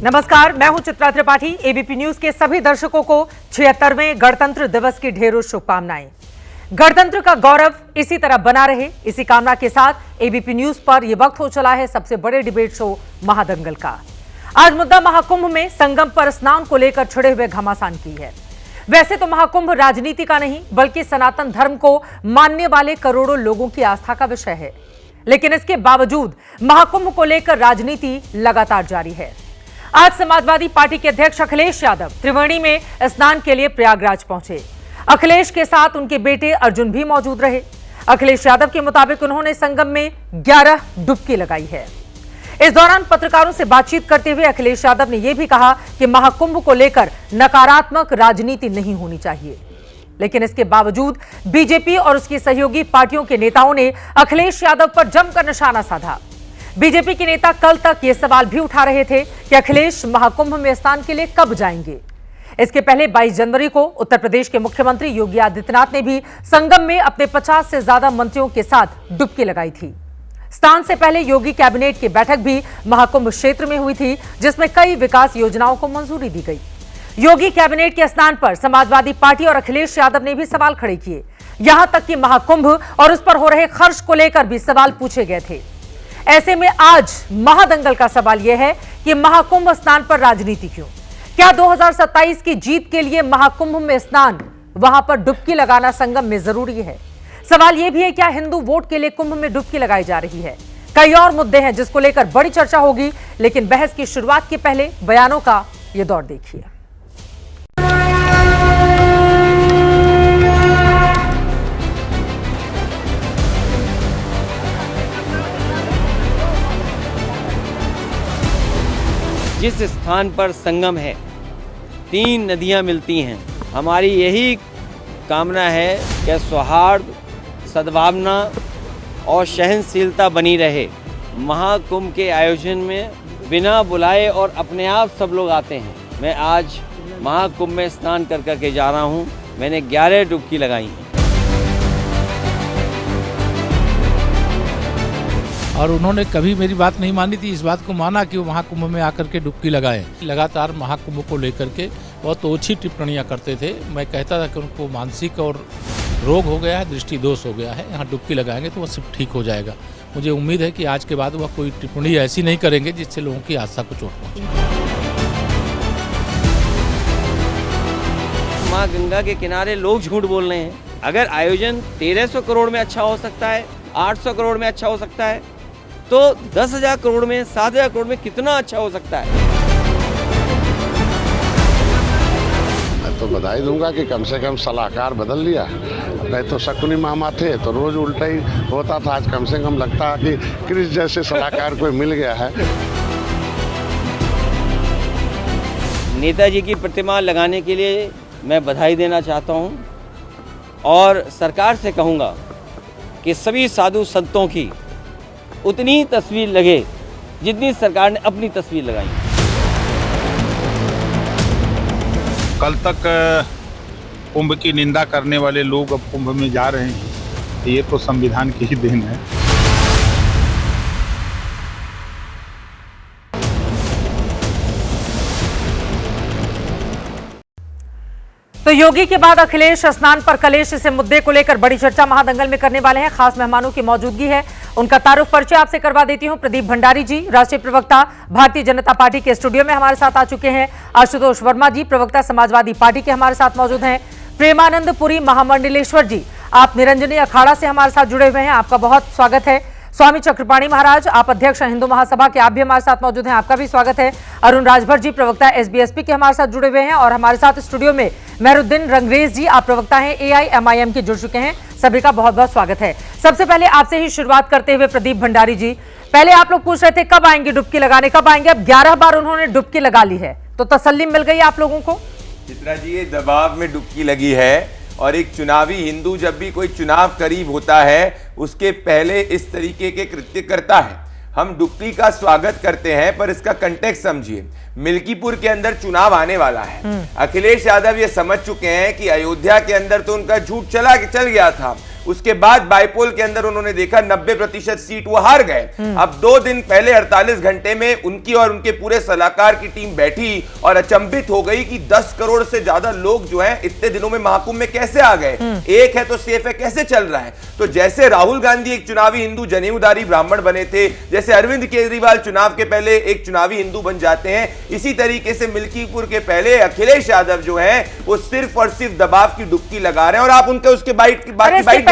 नमस्कार, मैं हूं चित्रा त्रिपाठी। एबीपी न्यूज के सभी दर्शकों को 76वें गणतंत्र दिवस की ढेरों शुभकामनाएं। गणतंत्र का गौरव इसी तरह बना रहे, इसी कामना के साथ एबीपी न्यूज पर यह वक्त हो चला है सबसे बड़े डिबेट शो महादंगल का। आज मुद्दा महाकुंभ में संगम पर स्नान को लेकर छिड़े हुए घमासान की है। वैसे तो महाकुंभ राजनीति का नहीं बल्कि सनातन धर्म को मानने वाले करोड़ों लोगों की आस्था का विषय है, लेकिन इसके बावजूद महाकुंभ को लेकर राजनीति लगातार जारी है। आज समाजवादी पार्टी के अध्यक्ष अखिलेश यादव त्रिवेणी में स्नान के लिए प्रयागराज पहुंचे। अखिलेश के साथ उनके बेटे अर्जुन भी मौजूद रहे। अखिलेश यादव के मुताबिक उन्होंने संगम में 11 डुबकी लगाई है। इस दौरान पत्रकारों से बातचीत करते हुए अखिलेश यादव ने यह भी कहा कि महाकुंभ को लेकर नकारात्मक राजनीति नहीं होनी चाहिए, लेकिन इसके बावजूद बीजेपी और उसकी सहयोगी पार्टियों के नेताओं ने अखिलेश यादव पर जमकर निशाना साधा। बीजेपी के नेता कल तक ये सवाल भी उठा रहे थे कि अखिलेश महाकुंभ में स्नान के लिए कब जाएंगे। इसके पहले 22 जनवरी को उत्तर प्रदेश के मुख्यमंत्री योगी आदित्यनाथ ने भी संगम में अपने 50 से ज्यादा मंत्रियों के साथ डुबकी लगाई थी। स्नान से पहले योगी कैबिनेट की बैठक भी महाकुंभ क्षेत्र में हुई थी, जिसमें कई विकास योजनाओं को मंजूरी दी गई। योगी कैबिनेट के स्नान पर समाजवादी पार्टी और अखिलेश यादव ने भी सवाल खड़े किए। यहां तक कि महाकुंभ और उस पर हो रहे खर्च को लेकर भी सवाल पूछे गए थे। ऐसे में आज महादंगल का सवाल यह है कि महाकुंभ स्नान पर राजनीति क्यों? क्या 2027 की जीत के लिए महाकुंभ में स्नान, वहां पर डुबकी लगाना संगम में जरूरी है? सवाल यह भी है, क्या हिंदू वोट के लिए कुंभ में डुबकी लगाई जा रही है? कई और मुद्दे हैं जिसको लेकर बड़ी चर्चा होगी, लेकिन बहस की शुरुआत के पहले बयानों का यह दौर देखिए। जिस स्थान पर संगम है, 3 नदियां मिलती हैं। हमारी यही कामना है कि सौहार्द, सद्भावना और सहनशीलता बनी रहे। महाकुंभ के आयोजन में बिना बुलाए और अपने आप सब लोग आते हैं। मैं आज महाकुंभ में स्नान कर करके जा रहा हूँ। मैंने 11 डुबकी लगाई हैं। और उन्होंने कभी मेरी बात नहीं मानी थी। इस बात को माना कि वो महाकुंभ में आकर के डुबकी लगाएं। लगातार महाकुंभ को लेकर के बहुत ओछी टिप्पणियां करते थे। मैं कहता था कि उनको मानसिक और रोग हो गया है, दृष्टि दोष हो गया है, यहाँ डुबकी लगाएंगे तो वह सब ठीक हो जाएगा। मुझे उम्मीद है कि आज के बाद वह कोई टिप्पणी ऐसी नहीं करेंगे जिससे लोगों की आस्था को चोट पहुँचे। माँ गंगा के किनारे लोग झूठ बोल रहे हैं। अगर आयोजन 1300 करोड़ में अच्छा हो सकता है, 800 करोड़ में अच्छा हो सकता है, तो 10,000 करोड़ में, 7,000 करोड़ में कितना अच्छा हो सकता है। मैं तो बधाई दूंगा कि कम से कम सलाहकार बदल लिया। नहीं तो शकुनी मामा थे तो रोज उल्टा ही होता था। आज कम से कम लगता है कि क्रिस जैसे सलाहकार कोई मिल गया है। नेताजी की प्रतिमा लगाने के लिए मैं बधाई देना चाहता हूं और सरकार से कहूंगा कि सभी साधु संतों की उतनी ही तस्वीर लगे जितनी सरकार ने अपनी तस्वीर लगाई। कल तक कुंभ की निंदा करने वाले लोग अब कुंभ में जा रहे हैं। ये तो संविधान की ही देन है। तो योगी के बाद अखिलेश स्नान पर कलेश, इस मुद्दे को लेकर बड़ी चर्चा महादंगल में करने वाले हैं। खास मेहमानों की मौजूदगी है, उनका तारुफ परिचय आपसे करवा देती हूं। प्रदीप भंडारी जी, राष्ट्रीय प्रवक्ता भारतीय जनता पार्टी के स्टूडियो में हमारे साथ आ चुके हैं। आशुतोष वर्मा जी, प्रवक्ता समाजवादी पार्टी के हमारे साथ मौजूद हैं। प्रेमानंद पुरी महामंडलेश्वर जी, आप निरंजनी अखाड़ा से हमारे साथ जुड़े हुए हैं, आपका बहुत स्वागत है। स्वामी चक्रपाणी महाराज, आप अध्यक्ष हिंदू महासभा के, आप भी हमारे साथ मौजूद हैं, आपका भी स्वागत है। अरुण राजभर जी, प्रवक्ता एसबीएसपी के हमारे साथ जुड़े हुए हैं। और हमारे साथ स्टूडियो में मेहरुद्दीन रंगरेज जी, आप प्रवक्ता हैं एआईएमआईएम के, जुड़ चुके हैं। सभी का बहुत बहुत स्वागत है। सबसे पहले आपसे ही शुरुआत करते हुए प्रदीप भंडारी जी, पहले आप लोग पूछ रहे थे कब आएंगे डुबकी लगाने, कब आएंगे? अब 11 बार उन्होंने डुबकी लगा ली है, तो तसल्ली मिल गई आप लोगों को? चित्रा जी, ये दबाव में डुबकी लगी है। और एक चुनावी हिंदू जब भी कोई चुनाव करीब होता है उसके पहले इस तरीके के कृत्य करता है। हम डुबकी का स्वागत करते हैं, पर इसका कंटेक्स्ट समझिए। मिल्कीपुर के अंदर चुनाव आने वाला है। अखिलेश यादव ये समझ चुके हैं कि अयोध्या के अंदर तो उनका झूठ चल गया था, उसके बाद बाइपोल के अंदर उन्होंने देखा 90% सीट वो हार गए। अब 2 दिन पहले 48 घंटे में उनकी और उनके पूरे सलाहकार की टीम बैठी और अचंभित हो गई कि 10 करोड़ से ज्यादा लोग जो हैं इतने दिनों में महाकुंभ में कैसे आ गए, एक है तो सेफ है, कैसे चल रहा है। तो जैसे राहुल गांधी एक चुनावी हिंदू जनेऊधारी ब्राह्मण बने थे, जैसे अरविंद केजरीवाल चुनाव के पहले एक चुनावी हिंदू बन जाते हैं, इसी तरीके से मिल्कीपुर के पहले अखिलेश यादव जो है वो सिर्फ और सिर्फ दबाव की डुबकी लगा रहे हैं। और आप उनके उसके बाइट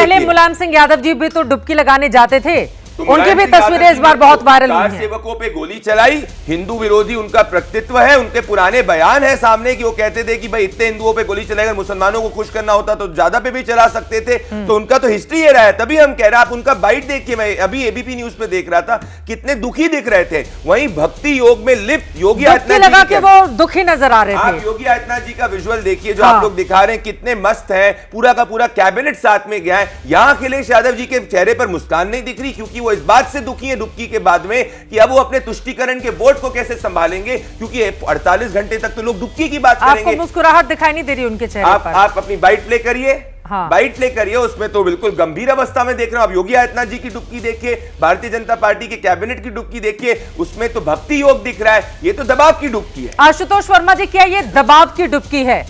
पहले मुलायम सिंह यादव जी भी तो डुबकी लगाने जाते थे, उनकी भी तस्वीरें इस बार बहुत वायरल हुई हैं। सेवकों पे गोली चलाई, हिंदू विरोधी उनका व्यक्तित्व है, उनके पुराने बयान है सामने कि वो कहते थे कि भाई इतने हिंदुओं पे गोली चलाकर मुसलमानों को खुश करना होता तो ज्यादा पे भी चला सकते थे। तो उनका तो हिस्ट्री ये रहा है, तभी हम कह रहे हैं। आप उनका बाइट देखिए, मैं अभी एबीपी न्यूज पे देख रहा था, कितने दुखी दिख रहे थे। वहीं भक्ति योग में लिप्त योगी आदित्यनाथ जी वो दुखी नजर आ रहे थे। आप योगी आदित्यनाथ जी का विजुअल देखिए जो आप लोग दिखा रहे हैं, कितने मस्त है, पूरा का पूरा कैबिनेट साथ में गया है। यहां अखिलेश यादव जी के चेहरे पर मुस्कान नहीं दिख रही, क्योंकि वो इस बात से दुखी डुबकी के बाद में कि अब वो अपने तुष्टीकरण के वोट को कैसे संभालेंगे, क्योंकि 48 घंटे तक तो लोग डुबकी की बात करेंगे। आपको मुस्कुराहट दिखाई नहीं दे रही उनके चेहरे पर। आप अपनी बाइट प्ले करिए। हाँ। बाइट प्ले करिए, उसमें तो बिल्कुल गंभीर अवस्था में देख रहे हो आप। योगी आदित्यनाथ जी की डुबकी देखिए, भारतीय जनता पार्टी के कैबिनेट की डुबकी देखिए, उसमें तो भक्ति योग दिख रहा है, ये तो दबाव की डुबकी है। आशुतोष वर्मा जी, क्या ये दबाव की डुबकी है?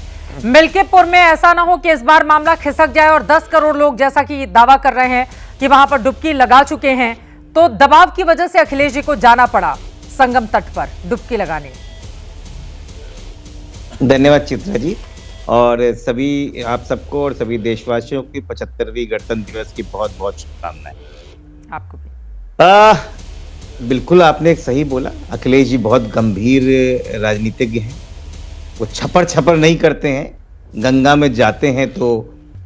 मिल्कीपुर में ऐसा ना हो कि इस बार मामला खिसक जाए और 10 करोड़ लोग, जैसा कि दावा कर रहे हैं कि वहां पर डुबकी लगा चुके हैं, तो दबाव की वजह से अखिलेश जी को जाना पड़ा संगम तट पर डुबकी लगाने। धन्यवाद चित्रा जी, और सभी आप सबको और सभी देशवासियों की 75वीं गणतंत्र दिवस की बहुत बहुत शुभकामनाएं। आपको भी। बिल्कुल आपने सही बोला, अखिलेश जी बहुत गंभीर राजनीतिज्ञ हैं। वो छपर नहीं करते हैं। गंगा में जाते हैं तो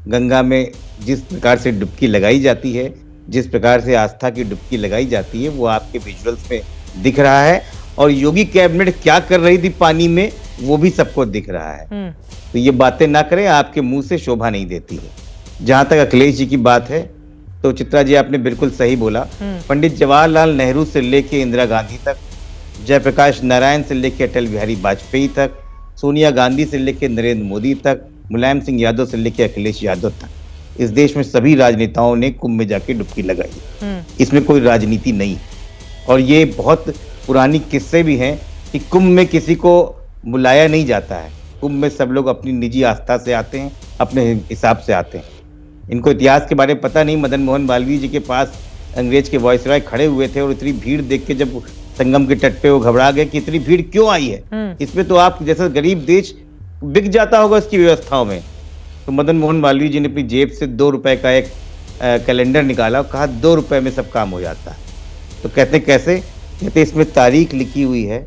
गंगा में जिस प्रकार से डुबकी लगाई जाती है, जिस प्रकार से आस्था की डुबकी लगाई जाती है, वो आपके विजुअल्स में दिख रहा है। और योगी कैबिनेट क्या कर रही थी पानी में, वो भी सबको दिख रहा है। तो ये बातें ना करें, आपके मुंह से शोभा नहीं देती है। जहां तक अखिलेश जी की बात है, तो चित्रा जी आपने बिल्कुल सही बोला। पंडित जवाहरलाल नेहरू से लेके इंदिरा गांधी तक, जयप्रकाश नारायण से लेके अटल बिहारी वाजपेयी तक, सोनिया गांधी से लेके नरेंद्र मोदी तक, मुलायम सिंह यादव से लेके अखिलेश यादव तक, इस देश में सभी राजनेताओं ने कुंभ में जाके डुबकी लगाई। इसमें कोई राजनीति नहीं। और ये बहुत पुरानी किस्से भी हैं कि कुंभ में किसी को बुलाया नहीं जाता है। कुंभ में सब लोग अपनी निजी आस्था से आते हैं, अपने हिसाब से आते हैं। इनको इतिहास के बारे में पता नहीं। मदन मोहन मालवीय जी के पास अंग्रेज के वायसराय खड़े हुए थे और इतनी भीड़ देख के जब संगम के तट पे वो घबरा गए कि इतनी भीड़ क्यों आई है, इसमें तो आप जैसा गरीब देश बिक जाता होगा इसकी व्यवस्थाओं में। तो मदन मोहन मालवीय जी ने अपनी जेब से 2 रुपए का एक कैलेंडर निकाला और कहा 2 रुपए में सब काम हो जाता है। तो कहते कैसे? कहते इसमें तारीख लिखी हुई है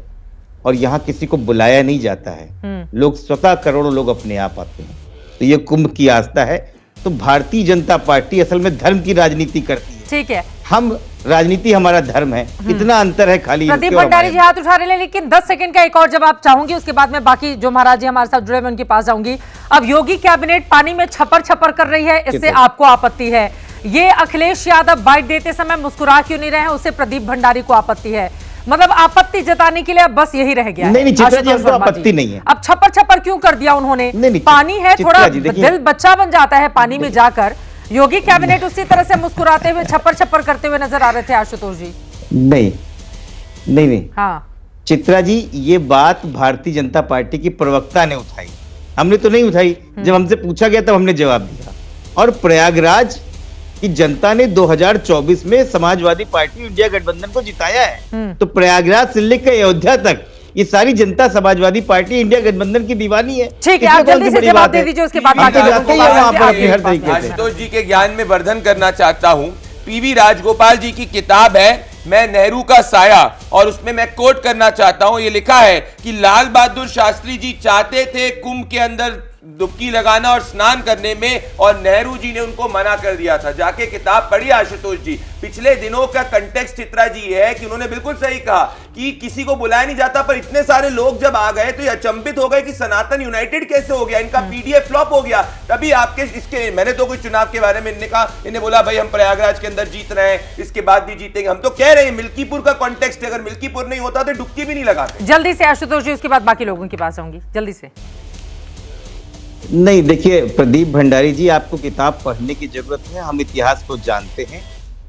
और यहाँ किसी को बुलाया नहीं जाता है। लोग स्वतः करोड़ों लोग अपने आप आते हैं। तो ये कुंभ की आस्था है। तो भारतीय जनता पार्टी असल में धर्म की राजनीति करती है। ठीक है, हम राजनीति हमारा धर्म है। इतना अंतर है खाली। प्रदीप भंडारी जी हाथ उठा रहे हैं, लेकिन 10 सेकंड का एक और जवाब चाहूंगी, उसके बाद मैं बाकी जो महाराज जी हमारे साथ जुड़े हुए उनके पास जाऊंगी। अब योगी कैबिनेट पानी में छपर कर रही है, इससे आपको आपत्ति है? ये अखिलेश यादव बाइट देते समय मुस्कुरा क्यों नहीं रहे हैं, उससे प्रदीप भंडारी को आपत्ति है? मतलब आपत्ति जताने के लिए अब बस यही रह गया है। नहीं, चित्रा जी, हमको आपत्ति नहीं है। अब छपर क्यों कर दिया उन्होंने? नहीं, पानी है, थोड़ा देखिए, दिल बच्चा बन जाता है पानी में जाकर। योगी कैबिनेट उसी तरह से मुस्कुराते हुए छपर करते हुए नजर आ रहे थे आशुतोष जी। नहीं। हाँ चित्रा जी, ये बात भारतीय जनता पार्टी की प्रवक्ता ने उठाई, हमने तो नहीं उठाई। जब हमसे पूछा गया तब हमने जवाब दिया। और प्रयागराज की जनता ने 2024 में समाजवादी पार्टी इंडिया गठबंधन को जिताया है। तो प्रयागराज से लेकर अयोध्या तक ये सारी जनता समाजवादी पार्टी इंडिया गठबंधन की दीवानी है। ठीक है, आप जल्दी से जवाब दे दीजिए, उसके बाद हर तरीके से। आशुतोष जी के ज्ञान में वर्धन करना चाहता हूं। पीवी राजगोपाल जी की किताब है मैं नेहरू का साया, और उसमें मैं कोट करना चाहता हूं। ये लिखा है कि लाल बहादुर शास्त्री जी चाहते थे कुंभ के अंदर डुबकी लगाना और स्नान करने में, और नेहरू जी ने उनको मना कर दिया था। जाके किताब पढ़िए आशुतोष जी। पिछले दिनों का कंटेक्स्ट चित्रा जी है कि उन्होंने बिल्कुल सही कहा कि किसी को बुलाया नहीं जाता, पर इतने सारे लोग जब आ गए तो ये अचंभित हो गए कि सनातन यूनाइटेड कैसे हो गया, इनका पीडीएफ फ्लॉप हो गया। तभी आपके इसके मैंने तो कोई चुनाव के बारे में इन्हें कहा, इन्हें बोला भाई हम प्रयागराज के अंदर जीत रहे हैं, इसके बाद भी जीतेंगे। हम तो कह रहे हैं मिल्कीपुर का कॉन्टेक्स्ट, अगर मिल्कीपुर नहीं होता तो डुबकी भी नहीं लगाते। जल्दी से आशुतोष जी, उसके बाद बाकी लोगों के पास आऊंगी, जल्दी से। नहीं, देखिए प्रदीप भंडारी जी, आपको किताब पढ़ने की जरूरत है। हम इतिहास को जानते हैं।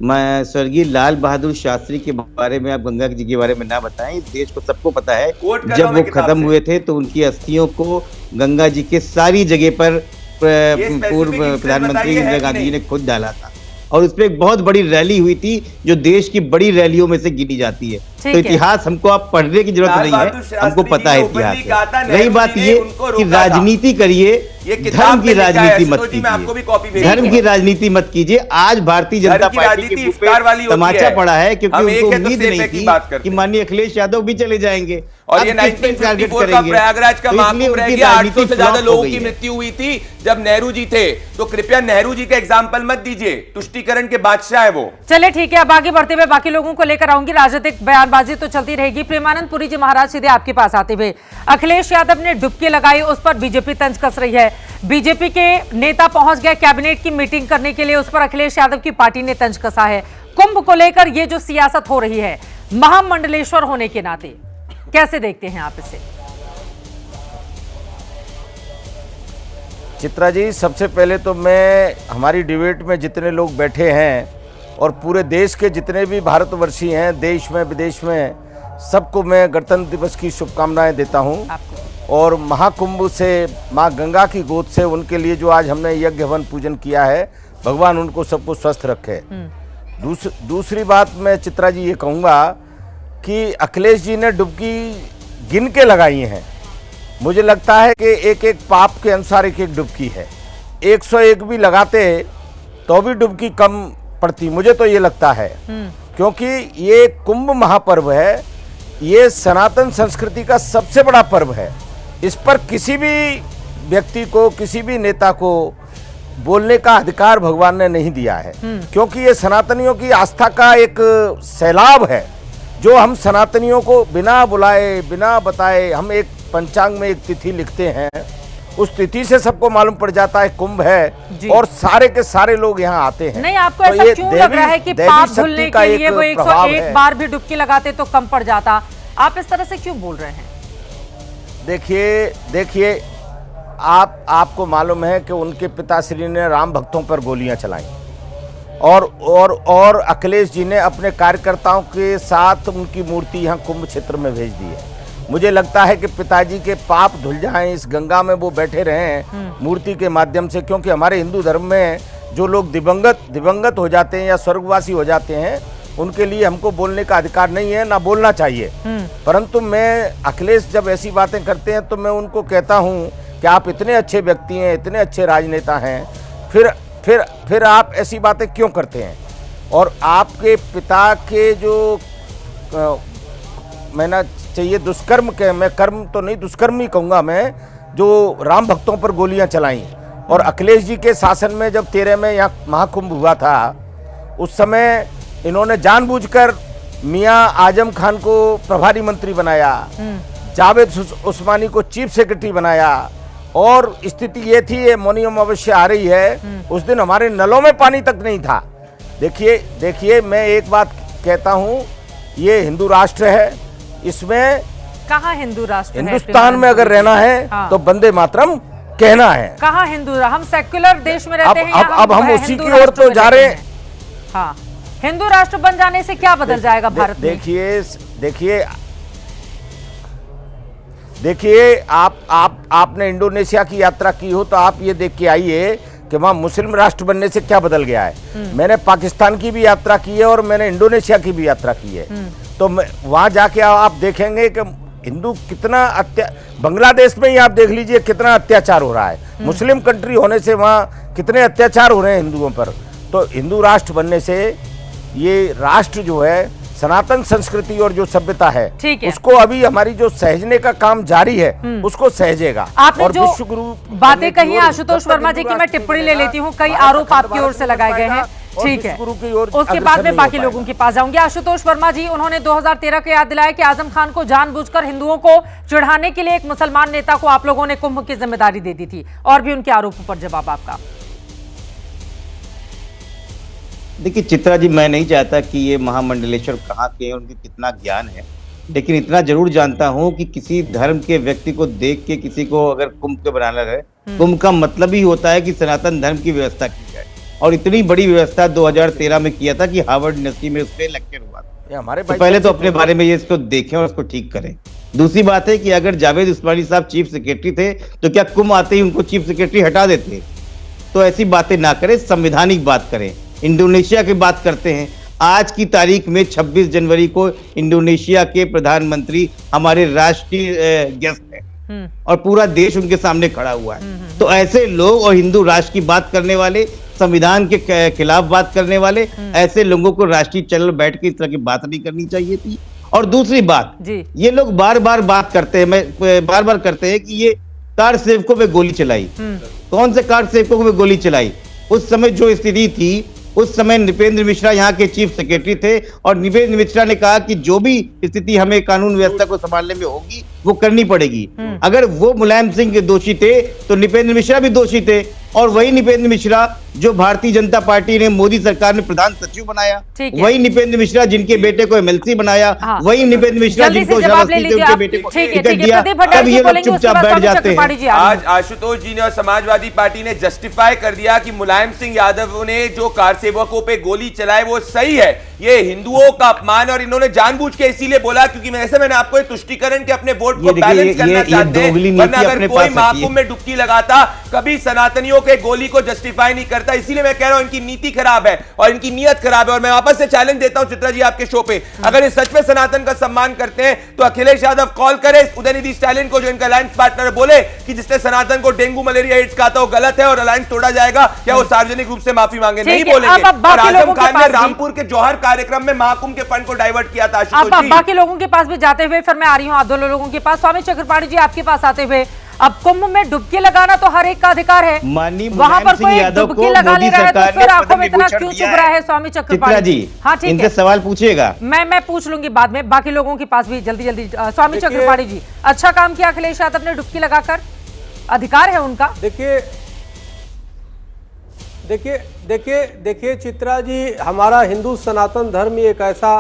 मैं स्वर्गीय लाल बहादुर शास्त्री के बारे में, आप गंगा जी के बारे में ना बताएं, इस देश को सबको पता है। कोट कर रहा जब हूं मैं वो किताब खत्म से। हुए थे तो उनकी अस्थियों को गंगा जी के सारी जगह पर पूर्व specific प्रधानमंत्री बताइए है इंदिरा कि गांधी जी नहीं? ने खुद डाला था, और उसपे एक बहुत बड़ी रैली हुई थी जो देश की बड़ी रैलियों में से गिनी जाती है। ठीक तो है। इतिहास हमको आप पढ़ने की जरूरत लाल नहीं बहादुर है, शास्त्री हमको जी पता ने है openly इतिहास कहा था, है। रही नेहरू बात जी ने ये उनको कि रोका था। राजनीति करिए, ये किताब धर्म में की लिखा है, राजनीति मत आशुतोष जी, मैं आपको भी कॉपी कीजिए। भेज धर्म दूंगा। की राजनीति मत कीजिए। आज भारतीय धर्म जनता की पार्टी राजनीति के मुंह इफ्तार वाली पे होती तमाचा है। पड़ा है, क्योंकि हम उनको एक है तो उम्मीद सेफे नहीं की थी बात करते कि हैं। माननीय अखिलेश यादव भी चले जाएंगे। और अब ये किस पे टारगेट 1954 का करेंगे? प्रयागराज का तो इसलिए महाकुंभ रह उनकी गया। राजनीति 800 से ज्यादा फ्लॉप हो लोगों गई की है। मृत्यु हुई थी जब नेहरू जी थे। तो कृपया नेहरू जी का एग्जाम्पल मत दीजिए, तुष्टीकरण के बादशाह है वो। चलिए ठीक है, अब आगे बढ़ते हुए बाकी लोगों को लेकर आऊंगी। राजनीतिक बयानबाजी तो चलती रहेगी। प्रेमानंद पुरी जी महाराज, सीधे आपके पास आते हुए, अखिलेश यादव ने डुबकी लगाई, उस पर बीजेपी तंज कस रही है। बीजेपी के नेता पहुंच गए कैबिनेट की मीटिंग करने के लिए, उस पर अखिलेश यादव की पार्टी ने तंज कसा है। कुंभ को लेकर ये जो सियासत हो रही है, महामंडलेश्वर होने के नाते कैसे देखते हैं आप इसे? चित्रा जी, सबसे पहले तो मैं हमारी डिबेट में जितने लोग बैठे हैं और पूरे देश के जितने भी भारतवर्षी हैं, देश में विदेश में, सबको मैं गणतंत्र दिवस की शुभकामनाएं देता हूं। और महाकुंभ से, मां गंगा की गोद से उनके लिए जो आज हमने यज्ञ हवन पूजन किया है, भगवान उनको सबको स्वस्थ रखे। दूसरी बात मैं चित्रा जी ये कहूँगा कि अखिलेश जी ने डुबकी गिन के लगाई हैं। मुझे लगता है कि एक एक पाप के अनुसार एक एक डुबकी है। 101 भी लगाते तो भी डुबकी कम पड़ती, मुझे तो ये लगता है। क्योंकि ये कुंभ महापर्व है, ये सनातन संस्कृति का सबसे बड़ा पर्व है। इस पर किसी भी व्यक्ति को, किसी भी नेता को बोलने का अधिकार भगवान ने नहीं दिया है। क्योंकि ये सनातनियों की आस्था का एक सैलाब है, जो हम सनातनियों को बिना बुलाए, बिना बताए, हम एक पंचांग में एक तिथि लिखते हैं, उस तिथि से सबको मालूम पड़ जाता है कुंभ है, और सारे के सारे लोग यहाँ आते हैं। नहीं, आपको तो ऐसा ये क्यों लग रहा है कि पाप धुलने के लिए वो 101 बार भी डुबकी लगाते तो कम पड़ जाता? आप इस तरह से क्यों बोल रहे हैं? देखिए आपको मालूम है कि उनके पिताश्री ने राम भक्तों पर गोलियां चलाई, और अखिलेश जी ने अपने कार्यकर्ताओं के साथ उनकी मूर्ति यहाँ कुंभ क्षेत्र में भेज दी है। मुझे लगता है कि पिताजी के पाप धुल जाएं, इस गंगा में वो बैठे रहें मूर्ति के माध्यम से। क्योंकि हमारे हिंदू धर्म में जो लोग दिवंगत हो जाते हैं या स्वर्गवासी हो जाते हैं, उनके लिए हमको बोलने का अधिकार नहीं है, ना बोलना चाहिए। परंतु मैं, अखिलेश जब ऐसी बातें करते हैं तो मैं उनको कहता हूँ कि आप इतने अच्छे व्यक्ति हैं, इतने अच्छे राजनेता हैं, फिर आप ऐसी बातें क्यों करते हैं? और आपके पिता के जो मैंने चाहिए दुष्कर्म के, मैं कर्म तो नहीं, दुष्कर्म ही कहूँगा मैं, जो राम भक्तों पर गोलियां चलाई। और अखिलेश जी के शासन में जब 13 में यहाँ महाकुंभ हुआ था, उस समय इन्होंने जानबूझकर मियां आजम खान को प्रभारी मंत्री बनाया, जावेद उस्मानी को चीफ सेक्रेटरी बनाया, और स्थिति ये थी, ये मौनी अमावस्या आ रही है, उस दिन हमारे नलों में पानी तक नहीं था। देखिए मैं एक बात कहता हूँ, ये हिंदू राष्ट्र है, इसमें कहाँ हिंदू राष्ट्र है? हिंदुस्तान में अगर रहना है तो वंदे मातरम कहना है। कहाँ हिंदू? हम सेक्युलर देश में रहते हैं। अब हम उसी की ओर तो जा रहे हैं। हाँ, हिंदू राष्ट्र बन जाने से क्या बदल जाएगा भारत में? देखिए आपने इंडोनेशिया की यात्रा की हो तो आप ये देख के आइए कि वहाँ मुस्लिम राष्ट्र बनने से क्या बदल गया है। मैंने पाकिस्तान की भी यात्रा की है और मैंने इंडोनेशिया की भी यात्रा की है। तो वहाँ जाके आप देखेंगे कि हिंदू कितना बांग्लादेश में ही आप देख लीजिए कितना अत्याचार हो रहा है। मुस्लिम कंट्री होने से वहाँ कितने अत्याचार हो रहे हैं हिंदुओं पर। तो हिंदू राष्ट्र बनने से ये राष्ट्र जो है, सनातन संस्कृति और जो सभ्यता है, उसको अभी हमारी जो सहजने का काम जारी है, उसको सहजेगा। आपने और जो विश्व गुरु बातें कही हैं आशुतोष वर्मा जी की, मैं टिप्पणी ले लेती हूँ। कई आरोप आपकी ओर से लगाए गए हैं, ठीक है, उसके बाद में बाकी लोगों के पास जाऊंगी। आशुतोष वर्मा जी, उन्होंने 2013 को याद दिलाया कि आजम खान को जानबूझकर हिंदुओं को चिढ़ाने के लिए एक मुसलमान नेता को आप लोगों ने कुंभ की जिम्मेदारी दे दी थी, और भी उनके आरोपों पर जवाब आपका। देखिए चित्रा जी, मैं नहीं चाहता कि ये महामंडलेश्वर कहाँ के हैं, उनके कितना ज्ञान है। लेकिन इतना जरूर जानता हूं कि किसी धर्म के व्यक्ति को देख के किसी को अगर कुंभ के बनाना है, कुंभ का मतलब ही होता है कि सनातन धर्म की व्यवस्था की जाए। और इतनी बड़ी व्यवस्था 2013 में किया था कि हार्वर्ड यूनिवर्सिटी में उसके लेक्चर हुआ था। हमारे तो पहले तो अपने बारे में ये इसको देखें और उसको ठीक करें। दूसरी बात है कि अगर जावेद उस्मानी साहब चीफ सेक्रेटरी थे तो क्या कुंभ आते ही उनको चीफ सेक्रेटरी हटा देते? तो ऐसी बातें ना करें, संवैधानिक बात करें। इंडोनेशिया की बात करते हैं। आज की तारीख में 26 जनवरी को इंडोनेशिया के प्रधानमंत्री हमारे राष्ट्रीय गेस्ट हैं और पूरा देश उनके सामने खड़ा हुआ है। तो ऐसे लोग और हिंदू राष्ट्र की बात करने वाले, संविधान के खिलाफ बात करने वाले ऐसे लोगों को राष्ट्रीय चैनल बैठ के इस तरह की बात नहीं करनी चाहिए थी। और दूसरी बात, ये लोग बार बार बात करते हैं, बार बार करते हैं कि ये कार सेवकों पे गोली चलाई। कौन से कार सेवकों पे गोली चलाई? उस समय जो स्थिति थी, उस समय नृपेंद्र मिश्रा यहाँ के चीफ सेक्रेटरी थे और नृपेंद्र मिश्रा ने कहा कि जो भी स्थिति हमें कानून व्यवस्था को संभालने में होगी वो करनी पड़ेगी। अगर वो मुलायम सिंह के दोषी थे तो नृपेंद्र मिश्रा भी दोषी थे। और वही नृपेंद्र मिश्रा जो भारतीय जनता पार्टी ने मोदी सरकार में प्रधान सचिव बनाया, वही नृपेंद्र मिश्रा जिनके बेटे को एमएलसी बनाया, वही नृपेंद्र मिश्रा जिनको उनके बेटे को टिकट दिया। तब ये लोग चुपचाप बैठ जाते हैं। आज आशुतोष जी ने और समाजवादी पार्टी ने जस्टिफाई कर दिया कि मुलायम सिंह यादव ने जो कार सेवकों पे गोली चलाई वो सही है, ये हिंदुओं का अपमान, और इन्होंने जानबूझ के इसीलिए बोला क्योंकि मैंने आपको तुष्टिकरण के अपने वोट को बैलेंस करना चाहते हैं। वरना अगर कोई महाकुंभ में डुबकी लगाता कभी सनातनियों के गोली को जस्टिफाई नहीं करता। इसीलिए मैं कह रहा हूं इनकी नीति खराब है और इनकी नीयत खराब है। और मैं वापस से चैलेंज देता हूं चित्रा जी आपके शो पे, अगर ये सच में सनातन का सम्मान करते हैं तो अखिलेश यादव कॉल करे उदयनिधि स्टालिन को जो इनका अलायंस पार्टनर, बोले कि जिसने सनातन को डेंगू मलेरिया एड्स कहा था वो गलत है और अलायंस तोड़ा जाएगा, क्या वो सार्वजनिक रूप से माफी मांगे? नहीं बोलेंगे। और आजम खान ने रामपुर के जौहर कार्यक्रम में महाकुंभ के फंड को डाइवर्ट किया था। बाकी लोगों के पास भी जाते हुए फिर मैं आ रही हूँ आप दोनों लोगों के पास। स्वामी चक्रपाणी जी आपके पास आते हुए, अब कुंभ में डुबकी लगाना तो हर एक का अधिकार है, वहां पर कोई डुबकी लगा ले रहा है तो फिर आंखों में इतना क्यों चुभ रहा है? स्वामी चक्रपाणी जी, हाँ ठीक है, इनसे सवाल पूछिएगा। मैं पूछ लूंगी बाद में, बाकी लोगों के पास भी जल्दी जल्दी। स्वामी चक्रपाणी जी, अच्छा काम किया अखिलेश यादव ने डुबकी लगाकर, अधिकार है उनका। देखिए चित्रा जी, हमारा हिंदू सनातन धर्म एक ऐसा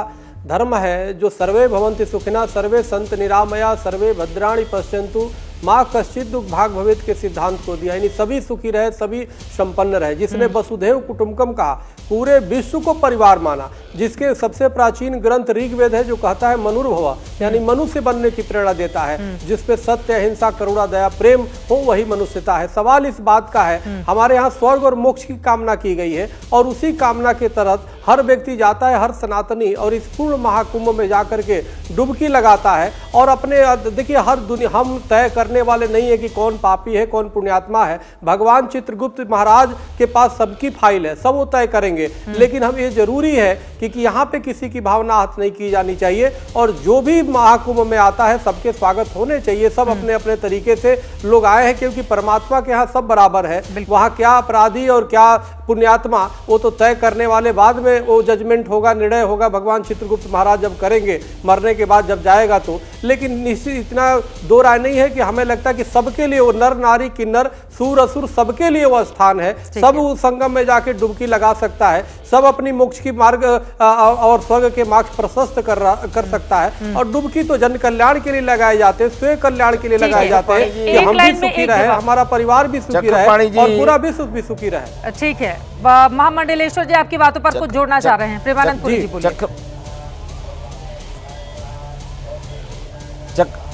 धर्म है जो सर्वे भवन्ति सुखिनः सर्वे सन्तु निरामया सर्वे भद्राणि पश्यन्तु माँ कश्चित् दुख भाग भवेत् के सिद्धांत को दिया, यानी सभी सुखी रहे, सभी संपन्न रहे। जिसने वसुधैव कुटुंबकम कहा, पूरे विश्व को परिवार माना, जिसके सबसे प्राचीन ग्रंथ ऋग्वेद है जो कहता है मनुर्भव, यानी मनुष्य बनने की प्रेरणा देता है, जिसपे सत्य अहिंसा करुणा दया प्रेम हो वही मनुष्यता है। सवाल इस बात का है, हमारे यहाँ स्वर्ग और मोक्ष की कामना की गई है और उसी कामना के तहत हर व्यक्ति जाता है, हर सनातनी, और इस पूर्ण महाकुंभ में जाकर के डुबकी लगाता है। और अपने देखिए हर दुनिया, हम तय करने वाले नहीं है कि कौन पापी है कौन पुण्यात्मा है। भगवान चित्रगुप्त महाराज के पास सबकी फाइल है, सब वो तय करेंगे। लेकिन हम ये जरूरी है कि यहाँ पे किसी की भावना हाथ नहीं की जानी चाहिए और जो भी महाकुंभ में आता है सबके स्वागत होने चाहिए। सब अपने अपने तरीके से लोग आए हैं क्योंकि परमात्मा के यहाँ सब बराबर है। वहाँ क्या अपराधी और क्या पुण्यात्मा वो तो तय करने वाले, बाद में वो जजमेंट होगा, निर्णय होगा भगवान चित्रगुप्त महाराज जब करेंगे, मरने के बाद जब जाएगा तो। लेकिन निश्चित इतना दो राय नहीं है कि हमें लगता है कि सबके लिए वो नर नारी किन्नर सूर असुर सबके लिए वो स्थान है, सब उस संगम में जाके डुबकी लगा सकता है, सब अपनी मोक्ष की मार्ग और स्वर्ग के मार्ग प्रशस्त कर सकता है। और डुबकी तो जन कल्याण के लिए लगाए जाते हैं, स्वयं कल्याण के लिए लगाए जाते हैं कि हम भी सुखी रहे, हमारा परिवार भी सुखी रहे और पूरा विश्व भी सुखी रहे। ठीक है, महामंडलेश्वर जी आपकी बातों पर कुछ जोड़ना चाह रहे हैं? प्रेमानंद पुरी जी बोलिए।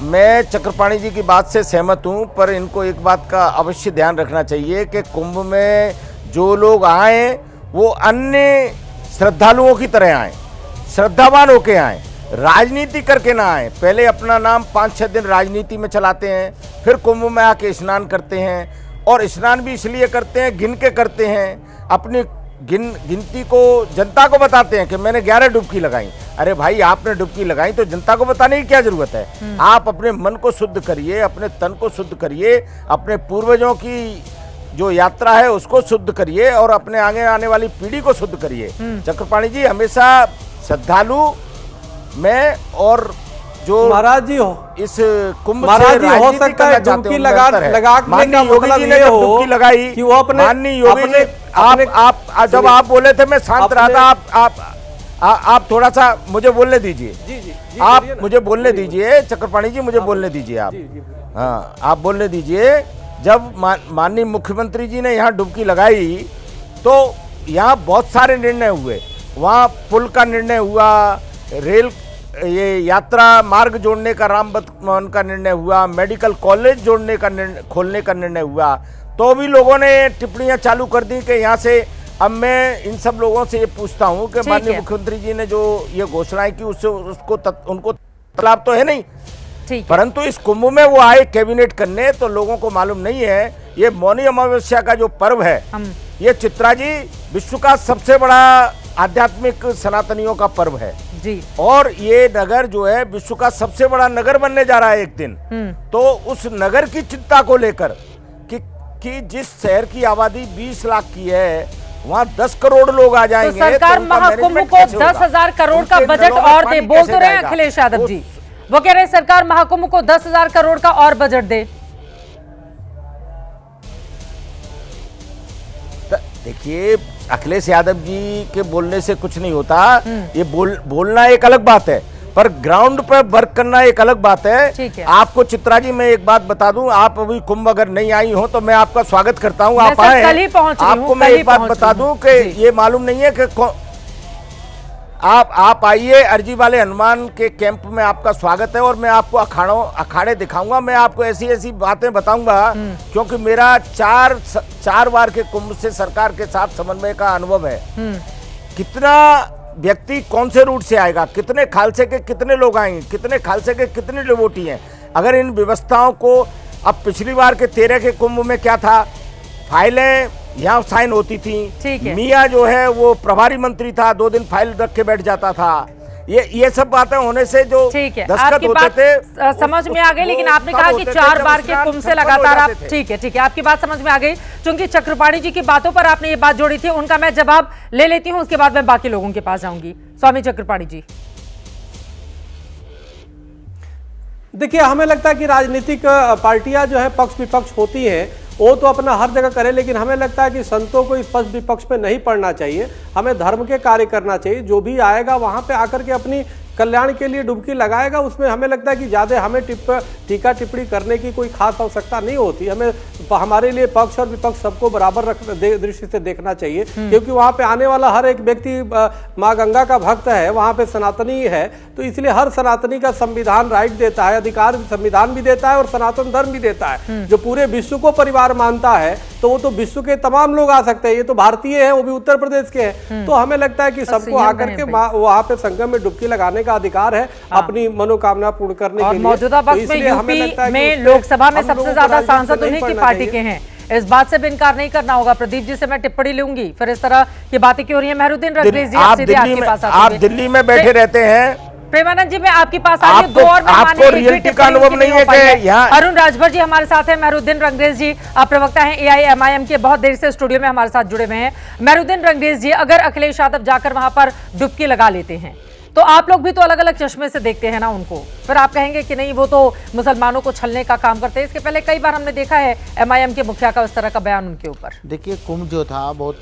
मैं चक्रपाणी जी की बात से सहमत हूं, पर इनको एक बात का अवश्य ध्यान रखना चाहिए कि कुंभ में जो लोग आए वो अन्य श्रद्धालुओं की तरह आए, श्रद्धावान होके आए, राजनीति करके ना आए। पहले अपना नाम 5-6 दिन राजनीति में चलाते हैं, फिर कुंभ में आके स्नान करते हैं, और स्नान भी इसलिए करते हैं, गिन के करते हैं, अपनी गिनती को जनता को बताते हैं कि मैंने 11 डुबकी लगाई। अरे भाई, आपने डुबकी लगाई तो जनता को बताने की क्या जरूरत है? आप अपने मन को शुद्ध करिए, अपने तन को शुद्ध करिए, अपने पूर्वजों की जो यात्रा है उसको शुद्ध करिए और अपने आगे आने वाली पीढ़ी को शुद्ध करिए। चक्रपाणी जी हमेशा श्रद्धालु में और जो महाराज जी हो इस कुंभ महाराज जी हो सकता है डुबकी लगा माननीय योगी जी ने जब डुबकी लगाई कि वो अपने माननीय योगी जी, आप जब आप बोले थे मैं शांत रहा था, आप आप थोड़ा सा मुझे बोलने दीजिए। जी जी जी, आप करिए ना। मुझे बोलने दीजिए, चक्रपाणी जी मुझे बोलने दीजिए आप। हाँ, आप बोलने दीजिए। जब माननीय मुख्यमंत्री जी ने यहाँ डुबकी लगाई तो यहाँ बहुत सारे निर्णय हुए। वहाँ पुल का निर्णय हुआ, रेल ये यात्रा मार्ग जोड़ने का रामबत भवन का निर्णय हुआ, मेडिकल कॉलेज जोड़ने का खोलने का निर्णय हुआ, तो भी लोगों ने टिप्पणियां चालू कर दी कि यहाँ से। अब मैं इन सब लोगों से ये पूछता हूँ कि माननीय मुख्यमंत्री जी ने जो ये घोषणाएं की उससे उनको लाभ तो है नहीं, परंतु इस कुंभ में वो आए कैबिनेट करने, तो लोगों को मालूम नहीं है ये मौनी अमावस्या का जो पर्व है, ये चित्रा जी विश्व का सबसे बड़ा आध्यात्मिक सनातनियों का पर्व है जी। और ये नगर जो है विश्व का सबसे बड़ा नगर बनने जा रहा है एक दिन। तो उस नगर की चिंता को लेकर कि जिस शहर की आबादी 20 लाख की है वहाँ 10 करोड़ लोग आ जाएंगे, तो सरकार महाकुंभ को 10,000 करोड़ का बजट और दे। बोल तो रहे हैं अखिलेश यादव जी, वो कह रहे हैं सरकार महाकुंभ को 10,000 करोड़ का और बजट दे। देखिए, अखिलेश यादव जी के बोलने से कुछ नहीं होता। ये बोलना एक अलग बात है, पर ग्राउंड पर वर्क करना एक अलग बात है। आपको चित्रा जी मैं एक बात बता दूं, आप अभी कुंभ अगर नहीं आई हो तो मैं आपका स्वागत करता हूं। आप आए, आपको मैं एक बात बता दूं कि ये मालूम नहीं है कि आप आइए, अर्जी वाले हनुमान के कैंप में आपका स्वागत है और मैं आपको अखाड़े दिखाऊंगा। मैं आपको ऐसी ऐसी बातें बताऊंगा क्योंकि मेरा चार बार के कुंभ से सरकार के साथ समन्वय का अनुभव है। कितना व्यक्ति कौन से रूट से आएगा, कितने खालसे के कितने लोग आएंगे, कितने खालसे के कितने डिवोटी हैं। अगर इन व्यवस्थाओं को, अब पिछली बार के 13 के कुंभ में क्या था, फाइलें यहाँ साइन होती थी, मियाँ जो है वो प्रभारी मंत्री था, 2 दिन फाइल रख के बैठ जाता था। ये सब बातें होने से जो दस्तखत होते थे समझ में आ गई। लेकिन आपने कहा कि 4 बार के कुंभ से लगातार आप, ठीक है, आपकी बात समझ में आ गई। चूंकि चक्रपाणी जी की बातों पर आपने ये बात जोड़ी थी, उनका मैं जवाब ले लेती हूँ, उसके बाद मैं बाकी लोगों के पास जाऊंगी। स्वामी चक्रपाणी जी, देखिए, हमें लगता है कि राजनीतिक पार्टियां जो है पक्ष विपक्ष होती हैं, वो तो अपना हर जगह करे, लेकिन हमें लगता है कि संतों को इस पक्ष विपक्ष पे नहीं पड़ना चाहिए। हमें धर्म के कार्य करना चाहिए। जो भी आएगा वहां पे आकर के अपनी कल्याण के लिए डुबकी लगाएगा, उसमें हमें लगता है कि ज़्यादा हमें टीका टिप्पणी करने की कोई खास आवश्यकता नहीं होती। हमें हमारे लिए पक्ष और विपक्ष सबको बराबर दृष्टि से देखना चाहिए, क्योंकि वहाँ पे आने वाला हर एक व्यक्ति माँ गंगा का भक्त है, वहाँ पे सनातनी है। तो इसलिए हर सनातनी का संविधान राइट देता है, अधिकार संविधान भी देता है और सनातन धर्म भी देता है। जो पूरे विश्व को परिवार मानता है, तो वो तो विश्व के तमाम लोग आ सकते हैं। ये तो भारतीय है, वो भी उत्तर प्रदेश के हैं। तो हमें लगता है कि सबको आकर के वहाँ पे संगम में डुबकी लगाने का अधिकार है, अपनी मनोकामना पूर्ण करने के लिए। मौजूदा वक्त में यूपी में लोकसभा में सबसे ज्यादा सांसद उन्हीं की पार्टी के हैं, इस बात से भी इनकार नहीं करना होगा। प्रदीप जी से मैं टिप्पणी लूंगी, फिर इस तरह की बातें क्यों हो रही है। मेहरुद्दीन रंगरेज जी, आप दिल्ली में बैठे रहते हैं। प्रेमानंद जी, मैं आपके पास आ रही हूं। 2 और आपको रियलिटी का अनुभव नहीं है कि यहाँ अरुण राजभर जी हमारे साथ हैं, मेहरुद्दीन रंगरेज जी प्रवक्ता हैं AIMIM के, बहुत देर से स्टूडियो में हमारे साथ जुड़े हुए हैं। मेहरुद्दीन रंगरेज जी, अगर अखिलेश यादव जाकर वहां पर डुबकी लगा लेते हैं तो आप लोग भी तो अलग अलग चश्मे से देखते हैं ना उनको, फिर आप कहेंगे कि नहीं वो तो मुसलमानों को छलने का काम करते हैं। इसके पहले कई बार हमने देखा है MIM के मुखिया का उस तरह का बयान उनके ऊपर। देखिए, कुंभ जो था बहुत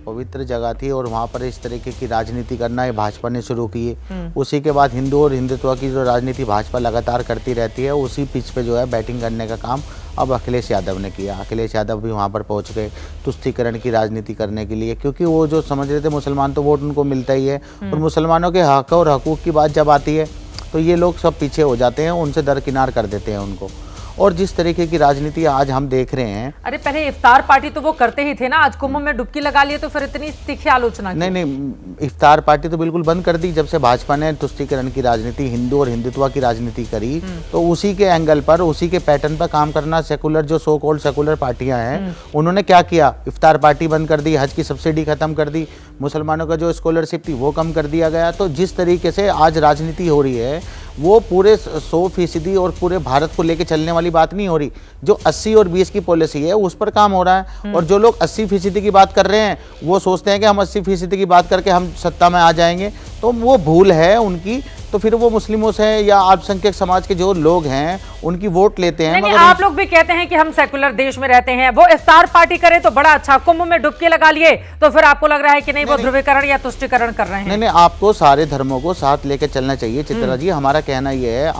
पवित्र जगह थी और वहाँ पर इस तरीके की राजनीति करना है भाजपा ने शुरू की। उसी के बाद हिंदू और हिंदुत्व की जो राजनीति भाजपा लगातार करती रहती है, उसी पिच पे जो है बैटिंग करने का काम अब अखिलेश यादव ने किया। अखिलेश यादव भी वहाँ पर पहुँच गए तुष्टीकरण की राजनीति करने के लिए, क्योंकि वो जो समझ रहे थे मुसलमान तो वोट उनको मिलता ही है, और मुसलमानों के हक और हकूक़ की बात जब आती है तो ये लोग सब पीछे हो जाते हैं, उनसे दरकिनार कर देते हैं उनको। और जिस तरीके की राजनीति आज हम देख रहे हैं, अरे पहले इफ्तार पार्टी तो वो करते ही थे ना, आज कुंभ में डुबकी लगा लिए तो फिर इतनी तीखी आलोचना। नहीं, इफ्तार पार्टी तो बिल्कुल बंद कर दी जब से भाजपा ने तुष्टीकरण की राजनीति, हिंदू और हिंदुत्व की राजनीति करी। तो उसी के एंगल पर, उसी के पैटर्न पर काम करना सेकुलर, जो सो कॉल्ड सेकुलर पार्टियां हैं, उन्होंने क्या किया, इफ्तार पार्टी बंद कर दी, हज की सब्सिडी खत्म कर दी, मुसलमानों का जो स्कॉलरशिप थी वो कम कर दिया गया। तो जिस तरीके से आज राजनीति हो रही है वो पूरे 100% और पूरे भारत को लेके चलने वाली बात नहीं हो रही। जो 80 और 20 की पॉलिसी है उस पर काम हो रहा है, और जो लोग 80% की बात कर रहे हैं वो सोचते हैं कि हम 80% की बात करके हम सत्ता में आ जाएंगे। तो वो भूल है उनकी तो फिर वो मुस्लिमों से या अल्पसंख्यक समाज के जो लोग हैं उनकी वोट लेते हैं। नहीं, आप लोग भी कहते हैं कि हम सेकुलर देश में रहते हैं, वो इफ्तार पार्टी करे तो बड़ा अच्छा, कुंभ में डुबकी लगा लिए तो फिर आपको लग रहा है कि नहीं वो ध्रुवीकरण या तुष्टिकरण कर रहे हैं? नहीं, आपको सारे धर्मों को साथ लेकर चलना चाहिए चित्रा जी। हमारा कहना ये है,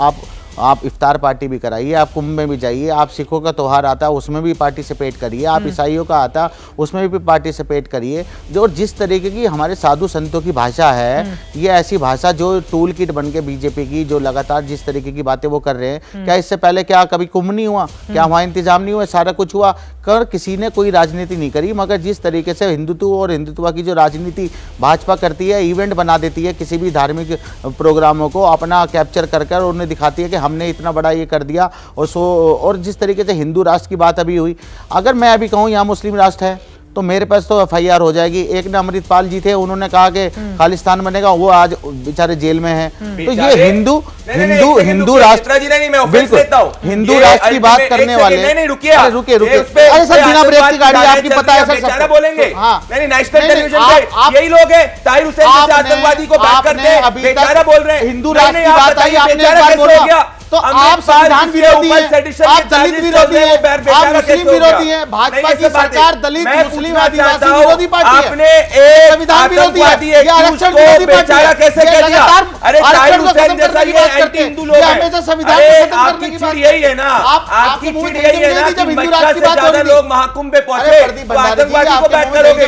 आप इफ्तार पार्टी भी कराइए, आप कुंभ में भी जाइए, आप सिखों का त्यौहार आता है उसमें भी पार्टिसिपेट करिए, आप ईसाइयों का आता उसमें भी पार्टिसिपेट करिए। जो जिस तरीके की हमारे साधु संतों की भाषा है, ये ऐसी भाषा जो टूल किट बन के बीजेपी की जो लगातार जिस तरीके की बातें वो कर रहे हैं, क्या इससे पहले क्या कभी कुंभ नहीं हुआ? क्या वहाँ इंतजाम नहीं हुआ? सारा कुछ हुआ, कर किसी ने कोई राजनीति नहीं करी। मगर जिस तरीके से हिंदुत्व और हिंदुत्व की जो राजनीति भाजपा करती है, इवेंट बना देती है किसी भी धार्मिक प्रोग्रामों को अपना कैप्चर कर कर उन्हें दिखाती है कि हमने इतना बड़ा ये कर दिया। और जिस तरीके से हिंदू राष्ट्र की बात अभी हुई, अगर मैं अभी कहूँ यहाँ मुस्लिम राष्ट्र है तो मेरे पास तो FIR हो जाएगी। एक ने अमृतपाल जी थे, उन्होंने कहा कि खालिस्तान बनेगा, वो आज बेचारे जेल में हैं। तो ये हिंदू राष्ट्र, बिल्कुल हिंदू राष्ट्र की बात करने वाले, रुकिए अरे सर बिना ब्रेक की गाड़ी आपकी पता है सर बोलेंगे। नेशनल टेलीविजन पे यही लोग हैं, ताहिर हुसैन जैसे आतंकवादी को बैक करते हैं, बेचारा बोल रहे हैं। हिंदू राष्ट्र की बात आई, आपने एक बार बोला तो आप संविधान विरोधी हैं, आप दलित विरोधी हैं, आप मुस्लिम विरोधी हैं। भाजपा की सरकार दलित मुस्लिम आदिवासी विरोधी पार्टी है, आपने संविधान विरोधी है, ये आरक्षण विरोधी पार्टी है। कैसे कह दिया? अरे ताहिर हुसैन जैसा ये एंटी हिंदू लोग हैं। हमेशा संविधान को खत्म करने की बात यही है ना, आपकी चिड़ यही है ना कि मक्का से ज्यादा लोग महाकुंभ पे पहुंचे तो आतंकवादी को बैक करोगे।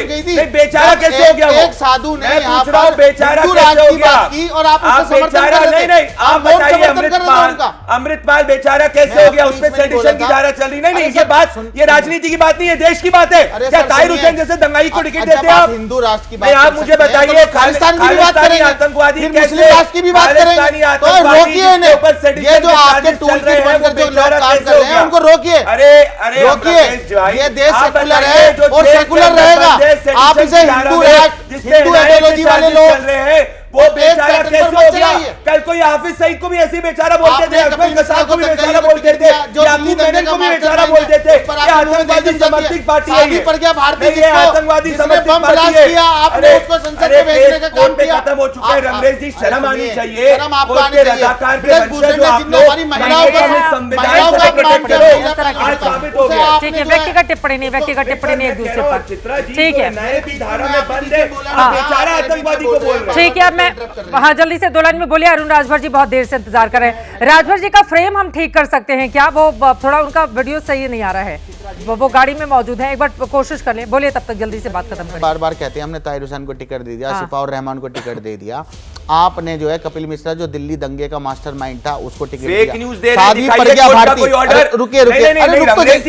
बेचारा कैसे हो गया? एक साधु ने यहाँ पर बेचारा कैसे हो गया और आप उसको समर्थन कर रहे थे? नहीं, आप बताइए अमृतपाल बेचारा कैसे हो गया? उसमें सेडिशन की धारा चल रही। नहीं, ये बात, ये राजनीति की बात नहीं है, देश की बात है। क्या ताहिर हुसैन जैसे दंगाई को टिकट देते हैं आप? हिंदू राष्ट्र की बात, आप मुझे बताइए, खालिस्तान की भी बात करेंगे, आतंकवादी मुस्लिम राष्ट्र की भी बात करेंगे, तो रोकिए इन्हें। ये जो आपके टूल किट बनकर जो लोग काम कर रहे हैं उनको रोकिए, रोकिए। ये देश सेकुलर है और सेकुलर रहेगा। आप इसे हिंदू राष्ट्र, हिंदू आइडियोलॉजी वाले लोग वो बेचारा कैसे हो गया? कल कोई हाफिज सईद को भी ऐसी बेचारा बोलते थे, अकबर कसाब को भी बेचारा बोलते थे, याकूब मेमन को भी बेचारा बोलते थे। ये आतंकवादी समर्थित पार्टी है, ये आतंकवादी समर्थित पार्टी है। आपने उसको संसद में भेजने का काम किया, खत्म हो चुका है। रंगरेज जी, शर्म आनी चाहिए। शर्म आपको आनी चाहिए। रजाकार के वंशज जो आप लोग महिलाओं का संविधान को प्रोटेक्ट करो, आज साबित हो गया। ठीक है, व्यक्तिगत टिप्पणी नहीं, व्यक्तिगत टिप्पणी नहीं एक दूसरे पर। ठीक है, नए की धारा में बंद है, बेचारा आतंकवादी को बोल रहे हैं। ठीक है, अब मैं हाँ जल्दी से 2 लाइन में बोलिए। अरुण राजभर जी बहुत देर से इंतजार कर रहे हैं। राजभर जी का फ्रेम हम ठीक कर सकते हैं क्या? वो थोड़ा उनका वीडियो सही नहीं आ रहा है, वो गाड़ी में मौजूद है, एक बार कोशिश कर लें। बोलिए, तब तक जल्दी से बात खत्म करें। बार बार कहते हैं हमने ताहिर हुसैन को टिकट दे दिया, सिफाउर रहमान को टिकट दे दिया। आपने जो है कपिल मिश्रा जो दिल्ली दंगे का मास्टरमाइंड था उसको टिकट दिया। फेक न्यूज़ दे साध्वी प्रज्ञा भारती, रुकिए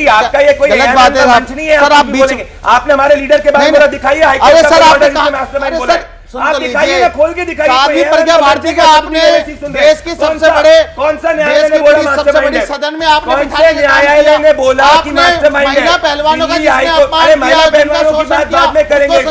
आपका ये कोई गलत बात है मंच नहीं है सर। आप बीच आपने हमारे लीडर के बारे में दिखाइए। अरे सर आपने आप दिखाइए ना, खोल के दिखाइए। साध्वी प्रज्ञा भारती का आपने देश की सबसे बड़े, कौन सा न्यायालय ने बोला सबसे बड़ी सदन में आपने न्यायालय ने बोला कि मास्टरमाइंड है? महिला पहलवानों का अरे महिला पहलवानों की बात बाद में करेंगे।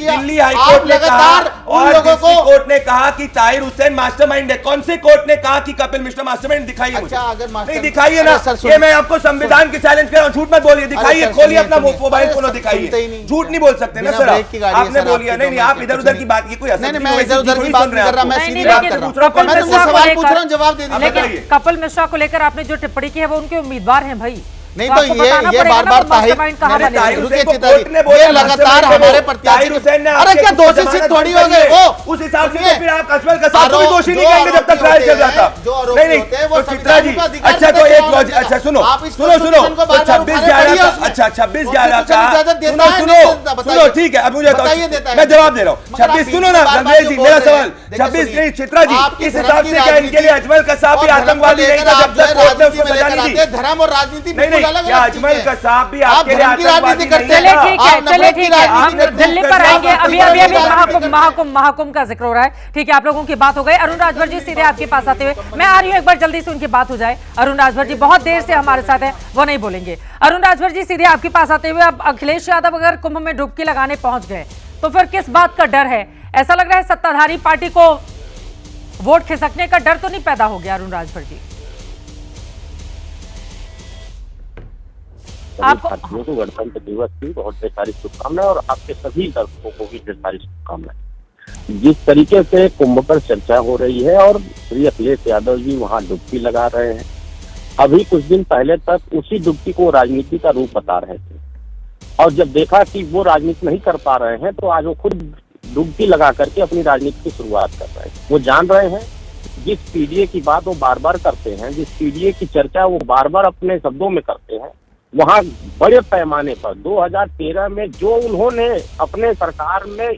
दिल्ली हाईकोर्ट ने कहा और डिस्ट्रिक्ट कोर्ट ने कहा कि ताहिर हुसैन मास्टरमाइंड है। कौन से कोर्ट ने कहा कि कपिल मिश्रा मास्टरमाइंड? दिखाइए मुझे। नहीं दिखाइए ना, ये मैं आपको संविधान की चैलेंज कर रहा हूँ। झूठ मत बोलिए, दिखाइए, खोलिए अपना मोबाइल फोन, दिखाइए। झूठ नहीं बोल सकते ना सर, आपने बोलिए। नहीं, आप इधर उधर की बात की कोई असर नहीं, मैं इधर उधर की बात नहीं कर रहा, मैं सीधी बात कर रहा हूं। मैं तुमसे सवाल पूछ रहा हूं, जवाब दे दीजिए। लेकिन कपिल मिश्रा को लेकर आपने जो टिप्पणी की है वो उनके उम्मीदवार हैं भाई। नहीं तो ये बार-बार ताहिर ये लगातार हमारे प्रत्याशी, अरे क्या दोषी सिद्ध थोड़ी हो गए वो? उस हिसाब से फिर आप अजमल कसाब को भी दोषी नहीं कहेंगे जब तक ट्रायल चल रहा था। नहीं तो चित्रा जी, अच्छा तो एक अच्छा सुनो तो 26/11, अच्छा 26/11 का सुनो, ठीक है, अब मुझे मैं जवाब दे रहा हूँ। 26 सुनो ना रंगरेज जी, मेरा सवाल 26 चित्रा जी, इस हिसाब से क्या इनके लिए अजमल कसाब भी आतंकवादी नहीं था जब तक कोर्ट ने उसको सजा नहीं दी? धर्म और राजनीति क्या अजमल कसाब भी आपके लिए राजनीति करते हैं? चले ठीक है, हम दिल्ली पर आएंगे। अभी महाकुंभ का जिक्र हो रहा है। ठीक है, आप लोगों की बात हो गई। अरुण राजभर जी सीधे आपके पास आते हुए मैं आ रही हूँ, एक बार जल्दी से उनकी बात हो जाए। अरुण राजभर जी बहुत देर से हमारे साथ है, वो नहीं बोलेंगे। अरुण राजभर जी सीधे आपके पास आते हुए, अब अखिलेश यादव अगर कुंभ में डुबकी लगाने पहुंच गए तो फिर किस बात का डर है? ऐसा लग रहा है सत्ताधारी पार्टी को वोट खिसकने का डर तो नहीं पैदा हो गया? अरुण राजभर जी, आपको भारतीयों को गणतंत्र दिवस की बहुत ढेर सारी शुभकामनाएं और आपके सभी दर्शकों को भी ढेर सारी शुभकामनाएं। जिस तरीके से कुंभ पर चर्चा हो रही है और श्री अखिलेश यादव जी वहां डुबकी लगा रहे हैं, अभी कुछ दिन पहले तक उसी डुबकी को राजनीति का रूप बता रहे थे, और जब देखा कि वो राजनीति नहीं कर पा रहे हैं तो आज वो खुद डुबकी लगा करके अपनी राजनीति की शुरुआत कर रहे हैं। वो जान रहे हैं जिस पीडीए की बात वो बार बार करते हैं, जिस पीडीए की चर्चा वो बार बार अपने शब्दों में करते हैं, वहाँ बड़े पैमाने पर 2013 में जो उन्होंने अपने सरकार में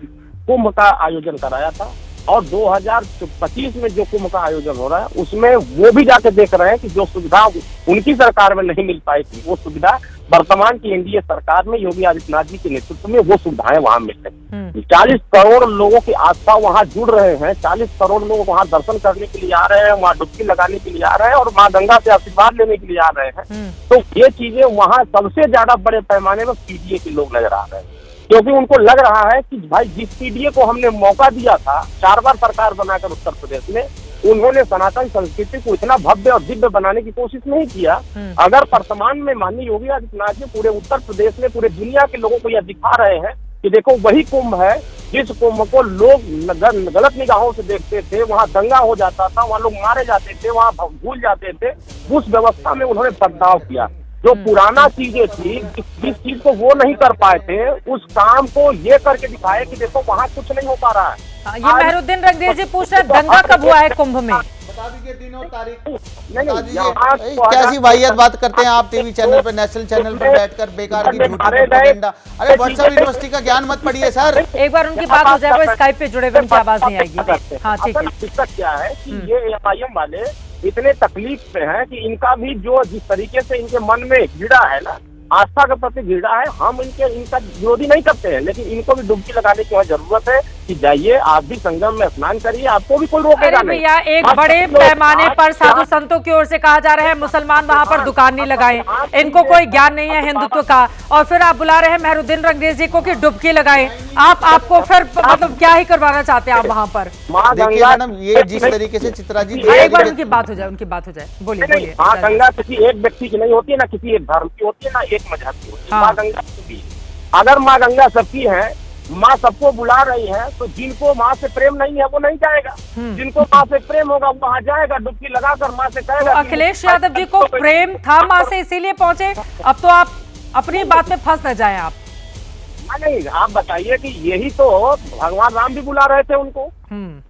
कुंभ का आयोजन कराया था और 2025 में जो कुंभ का आयोजन हो रहा है उसमें वो भी जाके देख रहे हैं कि जो सुविधा उनकी सरकार में नहीं मिल पाई थी वो सुविधा वर्तमान की एनडीए सरकार में योगी आदित्यनाथ जी के नेतृत्व में वो सुविधाएं वहां मिल रही। 40 करोड़ लोगों की आस्था वहां जुड़ रहे हैं, 40 करोड़ लोग वहां दर्शन करने के लिए आ रहे हैं, वहां डुबकी लगाने के लिए आ रहे हैं और माँ गंगा से आशीर्वाद लेने के लिए आ रहे हैं। तो ये चीजें वहां सबसे ज्यादा बड़े पैमाने में पीडीए के लोग नजर आ रहे हैं, क्योंकि उनको लग रहा है कि भाई जिस पीडीए को हमने मौका दिया था 4 बार सरकार बनाकर उत्तर प्रदेश में, उन्होंने सनातन संस्कृति को इतना भव्य और दिव्य बनाने की कोशिश नहीं किया। अगर वर्तमान में माननीय योगी आदित्यनाथ जी पूरे उत्तर प्रदेश में पूरे दुनिया के लोगों को यह दिखा रहे हैं कि देखो वही कुंभ है जिस कुंभ को लोग गलत निगाहों से देखते थे, वहाँ दंगा हो जाता था, वहाँ लोग मारे जाते थे, वहाँ भूल जाते थे, उस व्यवस्था में उन्होंने बदलाव किया। जो पुराना चीजें थी, जिस चीज को वो नहीं कर पाए थे, उस काम को ये करके दिखाए कि देखो वहाँ कुछ नहीं हो पा रहा है। ये मेहरुद्दीन रंगदेव जी पूछ रहे दंगा कब हुआ है कुंभ में? बता दीजिए दिन और तारीख। कैसी वाहियात बात करते हैं आप टीवी चैनल पर, नेशनल चैनल पर बैठकर बेकार की झूठी प्रोपेगेंडा। अरे व्हाट्सएप यूनिवर्सिटी का ज्ञान मत पढ़िए सर। एक बार उनकी बात हो जाए, वो स्काइप पे जुड़े हुए, उनकी आवाज नहीं आएगी। हाँ ठीक है। दिक्कत क्या है कि ये एमआईएम वाले इतने तकलीफ पे हैं कि इनका भी जो जिस तरीके से इनके मन में घृणा है ना, आस्था के प्रति घृणा है, हम इनका विरोधी नहीं करते हैं, लेकिन इनको भी डुबकी लगाने की जरूरत है कि जाइए आप भी संगम में स्नान करिए, आपको भी कोई रोकेगा नहीं। भैया एक बड़े पैमाने पर साधु संतों की ओर से कहा जा रहा है मुसलमान वहां पर दुकान नहीं लगाएं, इनको कोई ज्ञान नहीं है हिंदुत्व का, और फिर आप बुला रहे हैं मेहरुद्दीन रंगदेव जी को कि डुबकी लगाएं। आपको फिर मतलब क्या ही करवाना चाहते हैं आप वहां पर? देखिए मैडम, ये जिस तरीके से चित्रा जी, एक बार उनकी बात हो जाए, बोलिए। माँ गंगा किसी एक व्यक्ति की नहीं होती है, ना किसी एक धर्म की होती है, ना एक मजहब की होती है। माँ गंगा सबकी, अगर माँ गंगा सबकी है, माँ सबको बुला रही है, तो जिनको माँ से प्रेम नहीं है वो नहीं जाएगा, जिनको माँ से प्रेम होगा वो वहाँ जाएगा, डुबकी लगाकर माँ से कहेगा। तो अखिलेश यादव जी को प्रेम था माँ से, इसीलिए पहुंचे। अब तो आप अपनी बात में फंस न जाएं आप। नहीं, आप बताइए कि यही तो भगवान राम भी बुला रहे थे उनको।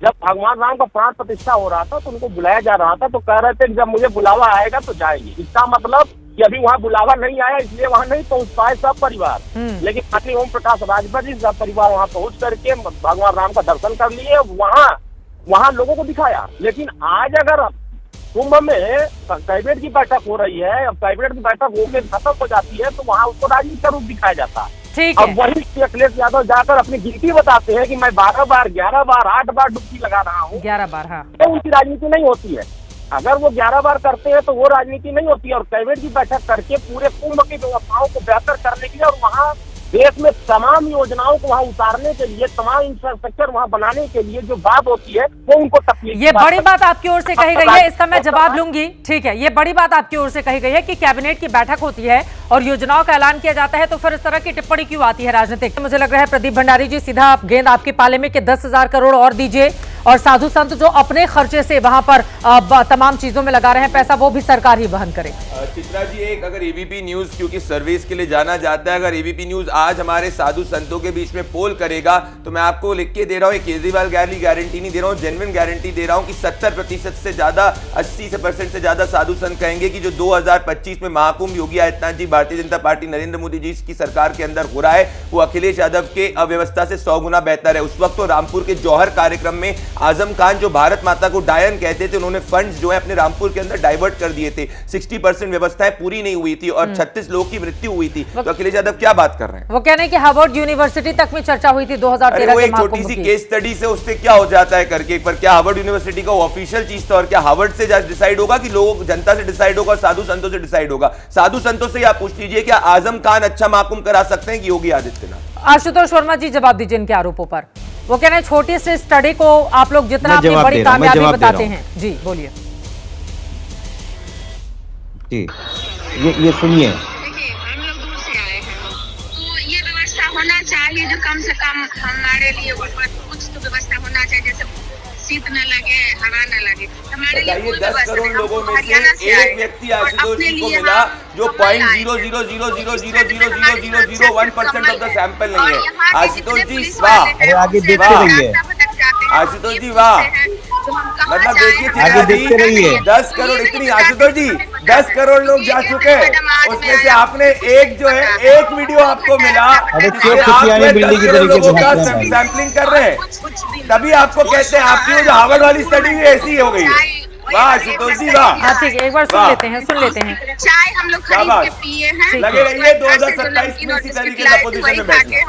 जब भगवान राम का प्राण प्रतिष्ठा हो रहा था तो उनको बुलाया जा रहा था, तो कह रहे थे जब मुझे बुलावा आएगा तो जाएंगे। इसका मतलब कि अभी वहाँ बुलावा नहीं आया, इसलिए वहाँ नहीं पहुँच पाए सब परिवार, लेकिन माननीय ओम प्रकाश राजभर जी सब परिवार वहाँ पहुँच करके भगवान राम का दर्शन कर लिए, वहाँ लोगों को दिखाया। लेकिन आज अगर कुंभ में कैबिनेट की बैठक हो रही है, अब कैबिनेट की बैठक होकर खत्म हो जाती है, तो वहाँ उसको राजनीति का रूप दिखाया जाता है। अब वही अखिलेश यादव जाकर अपनी गिनती बताते हैं कि मैं 12 बार 11 बार 8 बार डुबकी लगा रहा हूँ, 11 बार, हाँ, तो उनकी राजनीति नहीं होती है। अगर वो 11 बार करते हैं तो वो राजनीति नहीं होती है। और कैबिनेट की बैठक करके पूरे कुंभ की व्यवस्थाओं को बेहतर करने के लिए और वहाँ देश में तमाम योजनाओं को वहाँ उतारने के लिए, तमाम इंफ्रास्ट्रक्चर वहाँ बनाने के लिए जो बात होती है वो उनको तकलीफ। ये बड़ी बात आपकी ओर से कही गई है, इसका मैं जवाब लूंगी। ठीक है, ये बड़ी बात आपकी ओर से कही गई है कि कैबिनेट की बैठक होती है और योजनाओं का ऐलान किया जाता है, तो फिर इस तरह की टिप्पणी क्यों आती है राजनीतिक? मुझे लग रहा है प्रदीप भंडारी जी, सीधा आप गेंद आपके पाले में कि 10,000 करोड़ और दीजिए, और साधु संत जो अपने खर्चे से वहां पर तमाम चीजों में लगा रहे हैं पैसा, वो भी सरकार ही वहन करे। चित्रा जी, एक अगर एबीपी न्यूज क्योंकि सर्विस के लिए जाना जाता है, अगर एबीपी न्यूज आज हमारे साधु संतों के बीच में पोल करेगा तो मैं आपको लिख के दे रहा हूँ, केजरीवाल गारंटी नहीं दे रहा हूँ, जेन्युइन गारंटी दे रहा हूँ कि 70% से ज्यादा, 80% से ज्यादा साधु संत कहेंगे कि जो 2025 में महाकुंभ योगी आदित्यनाथ जी, भारतीय जनता पार्टी, नरेंद्र मोदी जी की सरकार के अंदर हो रहा है, वो अखिलेश यादव के अव्यवस्था से 100 गुना बेहतर है। उस वक्त तो रामपुर के जौहर कार्यक्रम में आजम खान जो भारत माता को डायन कहते थे, उन्होंने फंड्स जो है अपने रामपुर के अंदर डाइवर्ट कर दिए थे, 60% व्यवस्थाएं पूरी नहीं हुई थी और 36 लोगों की मृत्यु हुई थी। तो अखिलेश यादव क्या बात कर रहे हैं? वो कह रहे हैं कि हार्वर्ड यूनिवर्सिटी तक में चर्चा हुई थी 2013 के महाकुंभ की। छोटी सी केस स्टडी से उससे क्या हो जाता है करके, पर क्या हार्वर्ड यूनिवर्सिटी का ऑफिशियल चीज था, और क्या हार्वर्ड से डिसाइड होगा कि लोग, जनता से डिसाइड होगा, साधु संतों से डिसाइड होगा? साधु संतों से आप पूछ लीजिए, क्या आजम खान अच्छा महाकुंभ करा सकते हैं कि योगी आदित्यनाथ? आशुतोष वर्मा जी जवाब दीजिए इनके आरोपों पर। वो कह रहे हैं छोटी सी स्टडी को आप लोग जितना अपनी बड़ी कामयाबी बताते हैं। जी बोलिए। जी ये सुनिए। देखिए, हम लोग दूर से आए हैं, तो ये व्यवस्था होना चाहिए जो कम से कम हमारे लिए कुछ तो व्यवस्था होना चाहिए, जैसे शीत न लगे, हवा न लगे। हमारे लिए कोई 10 करोड़ लोगों में से एक व्यक्ति आशुतोष जी को मिला जो 0.000000001% ऑफ द सैंपल नहीं है। आशुतोष जी वाह, आगे देखते रहिए, आशुतोष जी वाह, मतलब देखिए आगे देखते रहिए। 10 करोड़ इतनी, आशुतोष जी 10 करोड़ लोग जा चुके हैं, उसमें से आपने एक जो है एक वीडियो आपको मिला सैंपलिंग कर रहे हैं, तभी आपको कहते हैं आपकी जो हार्वर्ड वाली स्टडी भी ऐसी हो गई है। वाह आशुतोष जी वाह। ठीक है, एक बार सुन लेते हैं। चाय हम लोग खरीद के पिए हैं, लगे रहिए 2027 में इसी तरीके से पोजीशन में बैठे।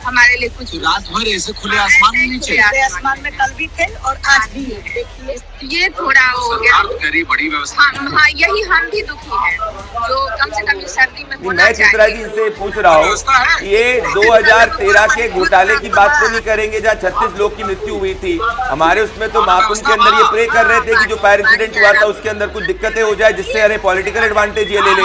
हमारे लिए कुछ रात भर ऐसे खुले आसमान में नीचे, आसमान में कल भी थे और आज भी है। देखिए ये थोड़ा हो गया, बड़ी व्यवस्था। हाँ यही हम भी दुखी हैं जो कम से कम सर्दी में होना मैं चित्रा जी से पूछ रहा हूँ, ये 2013 के घोटाले की बात तो नहीं करेंगे जहाँ 36 लोग की मृत्यु हुई थी। हमारे उसमें तो महाकुंभ के अंदर ये प्रे कर रहे थे कि जो फायर इंसिडेंट हुआ था उसके अंदर कुछ दिक्कतें हो जाए जिससे अरे पॉलिटिकल एडवांटेज ये ले ले।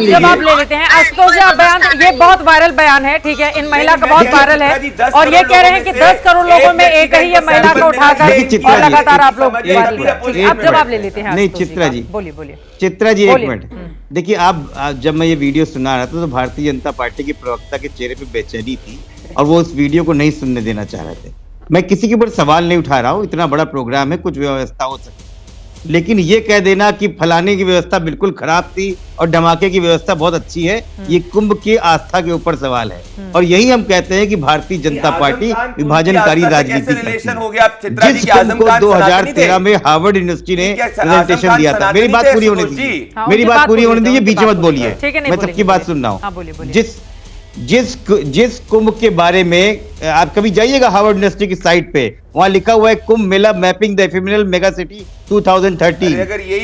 जवाब ले लेते हैं आशुतोष जी, आप बयान, ये बहुत वायरल बयान है, ठीक है, इन महिला का बहुत वायरल है और ये कह रहे हैं कि 10 करोड़ लोगों में एक ही ये महिला को उठाकर और लगातार आप लोग वायरल। आप जवाब ले लेते हैं। नहीं चित्रा जी, बोलिए चित्रा जी एक मिनट देखिए, आप जब मैं ये वीडियो सुना रहा था तो भारतीय जनता पार्टी के प्रवक्ता के चेहरे पे बेचैनी थी और वो उस वीडियो को नहीं सुनने देना चाह रहे थे। मैं किसी के ऊपर सवाल नहीं उठा रहा हूँ, इतना बड़ा प्रोग्राम है, कुछ व्यवस्था हो सकती, लेकिन ये कह देना कि फलाने की व्यवस्था बिल्कुल खराब थी और धमाके की व्यवस्था बहुत अच्छी है, ये कुंभ की आस्था के ऊपर सवाल है। और यही हम कहते हैं कि भारतीय जनता पार्टी विभाजनकारी राजनीति करती है। जिस कुंभ को 2013 में हार्वर्ड यूनिवर्सिटी ने प्रेजेंटेशन दिया था, मेरी बात पूरी होने दीजिए, मेरी बात पूरी होने दीजिए, बीच में मत बोलिए, मैं सबकी बात सुन रहा हूँ। जिस कुंभ के बारे में आप कभी जाइएगा हार्वर्ड यूनिवर्सिटी की साइट पे, वहां लिखा हुआ है Kumbh Mela mapping the ephemeral mega city 2030,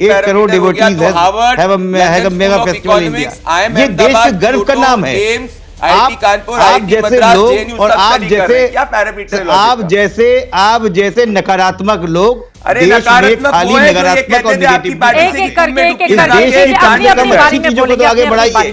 8 crore devotees have a mega festival in India. ये देश के गर्व का नाम है। आप जैसे लोग और आप जैसे नकारात्मक लोग देश में खाली नकारात्मक और नेगेटिव चीजों को तो आगे बढ़ाइए।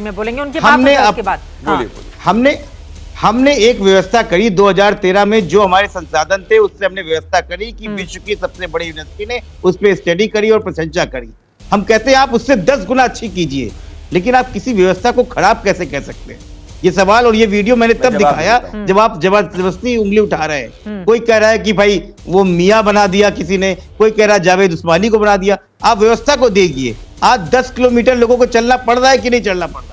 हमने एक व्यवस्था करी 2013 में, जो हमारे संसाधन थे उससे हमने व्यवस्था करी कि विश्व की सबसे बड़ी यूनिवर्सिटी ने उस पर स्टडी करी और प्रशंसा करी। हम कहते हैं आप उससे 10 गुना अच्छी कीजिए, लेकिन आप किसी व्यवस्था को खराब कैसे कह सकते हैं? ये सवाल और ये वीडियो मैंने तब दिखाया जब आप जबरदस्ती उंगली उठा रहे हैं। कोई कह रहा है कि भाई वो मियां बना दिया किसी ने, कोई कह रहा है जावेद उस्मानी को बना दिया। आप व्यवस्था को देखिए, आज 10 किलोमीटर लोगों को चलना पड़ रहा है कि नहीं चलना पड़ रहा है।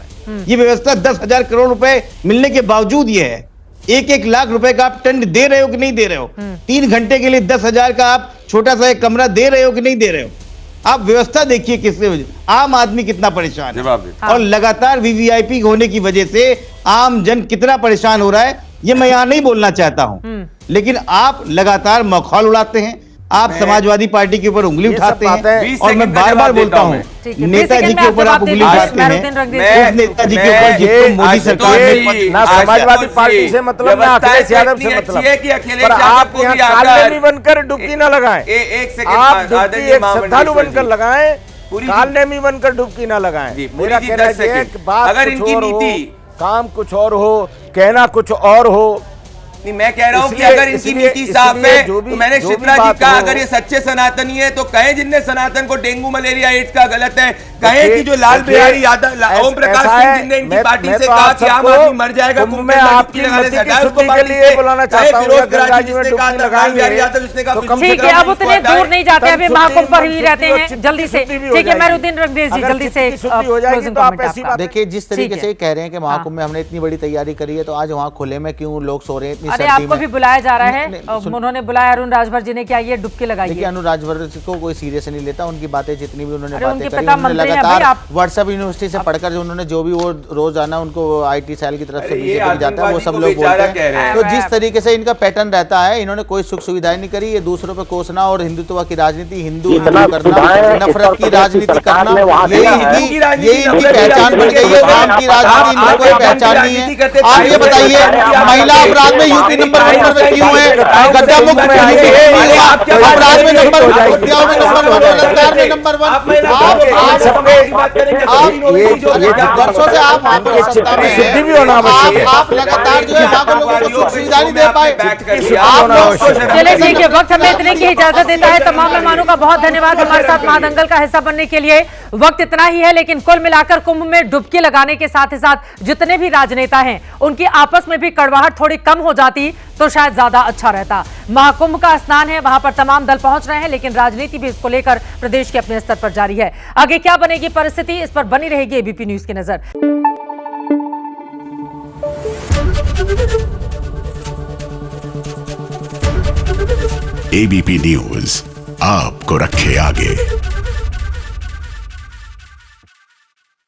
ये व्यवस्था 10,000 करोड़ रुपए मिलने के बावजूद ये है, 1-1 लाख रुपए का आप टेंट दे रहे हो कि नहीं दे रहे हो? 3 घंटे के लिए 10,000 का आप छोटा सा एक कमरा दे रहे हो कि नहीं दे रहे हो? आप व्यवस्था देखिए किससे वजह, आम आदमी कितना परेशान है और लगातार वीवीआईपी होने की वजह से आम जन कितना परेशान हो रहा है, ये मैं यहाँ नहीं बोलना चाहता हूँ, लेकिन आप लगातार मखौल उड़ाते हैं, आप समाजवादी पार्टी के ऊपर उंगली उठाते हैं और मैं बार बार बोलता हूँ नेताजी के ऊपर आप उंगली उठाते हैं, उस नेताजी के ऊपर जिसको मोदी सरकार ने ना समाजवादी पार्टी से मतलब ना अखिलेश यादव से मतलब, पर आप यहाँ कालनेमी बनकर डुबकी न लगाएं, आप डुबकी एक श्रद्धालु बनकर लगाएं, कालनेमी बनकर डुबकी न लगाएं। मेरा कहना है कि बात कुछ और हो, काम कुछ और हो, कहना कुछ और हो। नहीं, मैं कह रहा हूँ कि अगर इनकी नीति साफ है तो मैंने चित्रा जी कहा अगर ये सच्चे सनातनी है तो कहें जिनने सनातन को डेंगू मलेरिया एड्स का गलत है, कहें कि जो लाल बिहारी यादव ओम प्रकाश सिंह जिनने इनकी पार्टी से कहा कि आम आदमी मर जाएगा कुंभ में आपकी लगाने से हटाए उसको पार्टी से बुलाना चाहता हूं, फिरोज गंगा जिसने कहा लाल बिहारी यादव जिसने कहा ठीक है, अब उतने दूर नहीं जाते, अभी महाकुंभ पर ही रहते हैं, जल्दी से ठीक है। मेहरुद्दीन रंगरेज जी जल्दी से देखिए, जिस तरीके से कह रहे हैं कि महाकुंभ में हमने इतनी बड़ी तैयारी करी है तो आज वहाँ खुले में क्यों लोग सो रहे हैं इतनी सर्दी में? बुलाया जा रहा है, उन्होंने बुलाया अरुण राजभर जी ने, क्या ये डुबकी लगाई? देखिए, अरुण राजभर को कोई सीरियस नहीं लेता, उनकी बातें जितनी भी उन्होंने बातें करी, उन्होंने लगातार व्हाट्सएप यूनिवर्सिटी से पढ़कर जो उन्होंने जो भी वो रोजाना उनको IT सेल की तरफ से भेजा जाता है वो सब लोग बोलते हैं। तो जिस तरीके से इनका पैटर्न रहता है, इन्होंने कोई सुख सुविधाएं नहीं करी, ये दूसरों पे कोसना और हिंदुत्व की राजनीति, हिंदू करना, नफरत की राजनीति करना, यही इनकी पहचान बन गई है। काम की राजनीति इनको कोई पहचान नहीं है। आप ये बताइए, महिला अपराध में यूपी नंबर 1 पर क्यों है, गड्ढा मुक्त अपराध में नंबर 1, हत्याओं में नंबर 1, बलात्कार में नंबर 1। वर्षों से आप सत्ता में हैं, आप लगातार जो है वहाँ के लोगों को सुख सुविधा नहीं दे पाए। चलिए ठीक है, वक्त हमें इतने की इजाजत देता है। तमाम मेहमानों का बहुत धन्यवाद हमारे साथ महादंगल का हिस्सा बनने के लिए। वक्त इतना ही है, लेकिन कुल मिलाकर कुंभ में डुबकी लगाने के साथ ही साथ जितने भी राजनेता हैं उनकी आपस में भी कड़वाहट थोड़ी कम हो जाती तो शायद ज्यादा अच्छा रहता। महाकुंभ का स्नान है, वहां पर तमाम दल पहुंच रहे हैं, लेकिन राजनीति भी इसको लेकर प्रदेश के अपने स्तर पर जारी है। आगे क्या बनेगी परिस्थिति, इस पर बनी रहेगी एबीपी न्यूज की नजर। एबीपी न्यूज आपको रखे आगे।